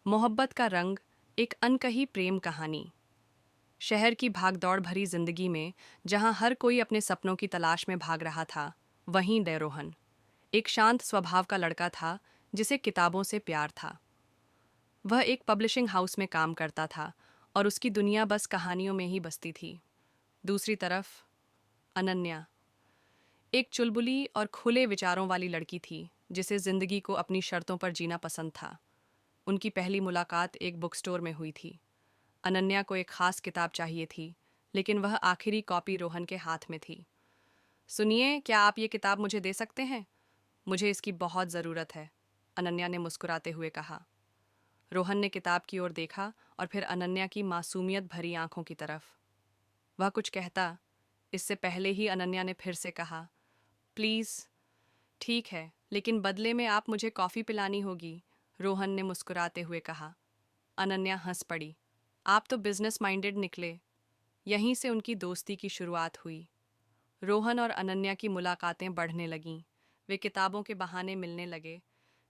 मोहब्बत का रंग, एक अनकही प्रेम कहानी। शहर की भागदौड़ भरी जिंदगी में जहां हर कोई अपने सपनों की तलाश में भाग रहा था, वहीं रोहन एक शांत स्वभाव का लड़का था जिसे किताबों से प्यार था। वह एक पब्लिशिंग हाउस में काम करता था और उसकी दुनिया बस कहानियों में ही बसती थी। दूसरी तरफ अनन्या एक चुलबुली और खुले विचारों वाली लड़की थी जिसे जिंदगी को अपनी शर्तों पर जीना पसंद था। उनकी पहली मुलाकात एक बुक स्टोर में हुई थी। अनन्या को एक खास किताब चाहिए थी, लेकिन वह आखिरी कॉपी रोहन के हाथ में थी। सुनिए, क्या आप ये किताब मुझे दे सकते हैं? मुझे इसकी बहुत ज़रूरत है, अनन्या ने मुस्कुराते हुए कहा। रोहन ने किताब की ओर देखा और फिर अनन्या की मासूमियत भरी आंखों की तरफ। वह कुछ कहता, इससे पहले ही अनन्या ने फिर से कहा, प्लीज़। ठीक है, लेकिन बदले में आप मुझे कॉफ़ी पिलानी होगी, रोहन ने मुस्कुराते हुए कहा। अनन्या हंस पड़ी। आप तो बिजनेस माइंडेड निकले। यहीं से उनकी दोस्ती की शुरुआत हुई। रोहन और अनन्या की मुलाकातें बढ़ने लगीं। वे किताबों के बहाने मिलने लगे।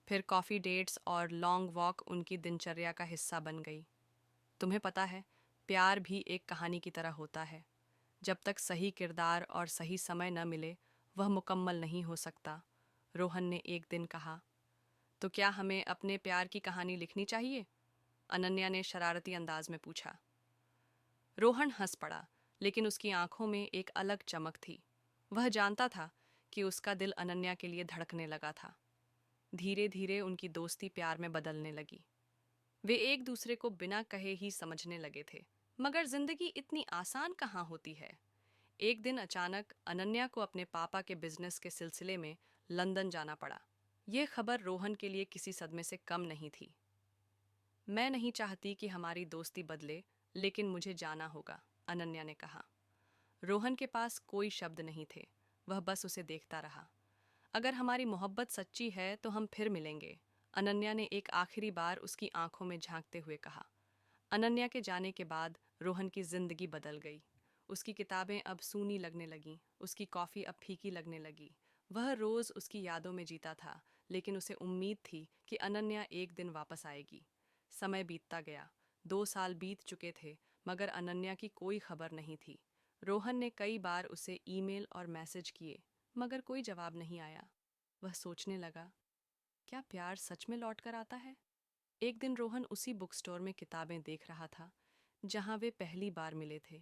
फिर कॉफ़ी डेट्स और लॉन्ग वॉक उनकी दिनचर्या का हिस्सा बन गई। तुम्हें पता है, प्यार भी एक कहानी की तरह होता है। जब तक सही किरदार और सही समय न मिले, वह मुकम्मल नहीं हो सकता, रोहन ने एक दिन कहा। तो क्या हमें अपने प्यार की कहानी लिखनी चाहिए? अनन्या ने शरारती अंदाज में पूछा। रोहन हंस पड़ा, लेकिन उसकी आंखों में एक अलग चमक थी। वह जानता था कि उसका दिल अनन्या के लिए धड़कने लगा था। धीरे धीरे उनकी दोस्ती प्यार में बदलने लगी। वे एक दूसरे को बिना कहे ही समझने लगे थे। मगर जिंदगी इतनी आसान कहाँ होती है। एक दिन अचानक अनन्या को अपने पापा के बिजनेस के सिलसिले में लंदन जाना पड़ा। यह खबर रोहन के लिए किसी सदमे से कम नहीं थी। मैं नहीं चाहती कि हमारी दोस्ती बदले, लेकिन मुझे जाना होगा, अनन्या ने कहा। रोहन के पास कोई शब्द नहीं थे। वह बस उसे देखता रहा। अगर हमारी मोहब्बत सच्ची है तो हम फिर मिलेंगे, अनन्या ने एक आखिरी बार उसकी आंखों में झांकते हुए कहा। अनन्या के जाने के बाद रोहन की जिंदगी बदल गई। उसकी किताबें अब सूनी लगने लगीं, उसकी कॉफ़ी अब फीकी लगने लगी। वह रोज़ उसकी यादों में जीता था, लेकिन उसे उम्मीद थी कि अनन्या एक दिन वापस आएगी। समय बीतता गया। 2 साल बीत चुके थे, मगर अनन्या की कोई खबर नहीं थी। रोहन ने कई बार उसे ईमेल और मैसेज किए, मगर कोई जवाब नहीं आया। वह सोचने लगा, क्या प्यार सच में लौट कर आता है? एक दिन रोहन उसी बुक स्टोर में किताबें देख रहा था जहां वे पहली बार मिले थे।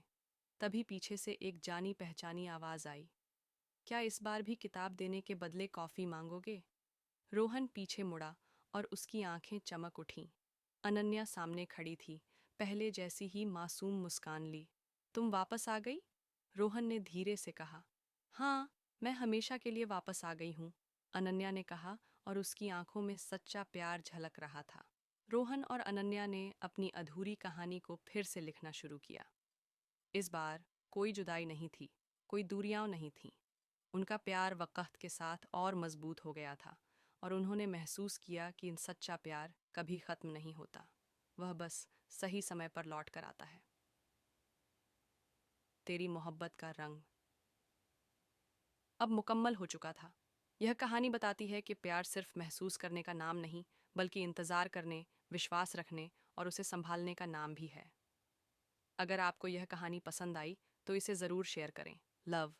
तभी पीछे से एक जानी पहचानी आवाज आई। क्या इस बार भी किताब देने के बदले कॉफी मांगोगे? रोहन पीछे मुड़ा और उसकी आंखें चमक उठीं। अनन्या सामने खड़ी थी, पहले जैसी ही मासूम मुस्कान ली। तुम वापस आ गई? रोहन ने धीरे से कहा। हाँ, मैं हमेशा के लिए वापस आ गई हूँ, अनन्या ने कहा, और उसकी आंखों में सच्चा प्यार झलक रहा था। रोहन और अनन्या ने अपनी अधूरी कहानी को फिर से लिखना शुरू किया। इस बार कोई जुदाई नहीं थी, कोई दूरियां नहीं थीं। उनका प्यार वक़्त के साथ और मजबूत हो गया था, और उन्होंने महसूस किया कि इन सच्चा प्यार कभी ख़त्म नहीं होता। वह बस सही समय पर लौट कर आता है। तेरी मोहब्बत का रंग अब मुकम्मल हो चुका था। यह कहानी बताती है कि प्यार सिर्फ महसूस करने का नाम नहीं, बल्कि इंतज़ार करने, विश्वास रखने और उसे संभालने का नाम भी है। अगर आपको यह कहानी पसंद आई तो इसे ज़रूर शेयर करें। लव।